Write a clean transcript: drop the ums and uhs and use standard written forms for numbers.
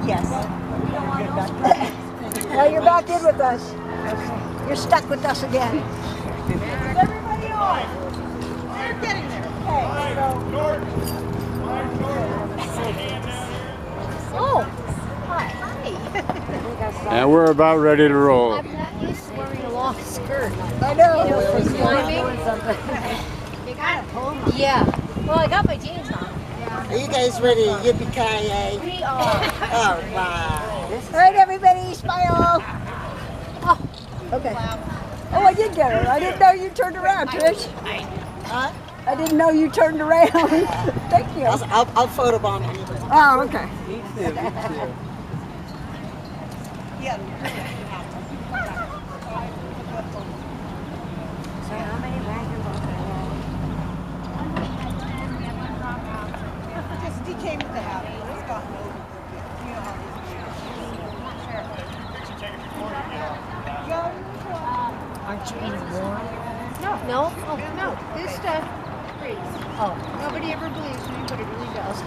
Yes. Now you're back in with us. You're stuck with us again. Is everybody on? They're getting there. Okay, so. Oh, hi. And we're about ready to roll. I'm not used to wearing a long skirt. I know. You know, for climbing. You gotta pull them. Yeah. Well, I got my jeans on. Are you guys ready? Yippee-ki-yay. We are. All right. All right, everybody, smile. Oh, okay. Oh, I did get her. I didn't know you turned around, Trish. Huh? I didn't know you turned around. Thank you. I'll photobomb you. Oh, okay. Yeah. So how many wagons are Just he came with the habit. He's gotten over it. You know how Aren't you any warm? No. No? Oh, no. This stuff freezes. Oh. Nobody ever believes me, but it really does.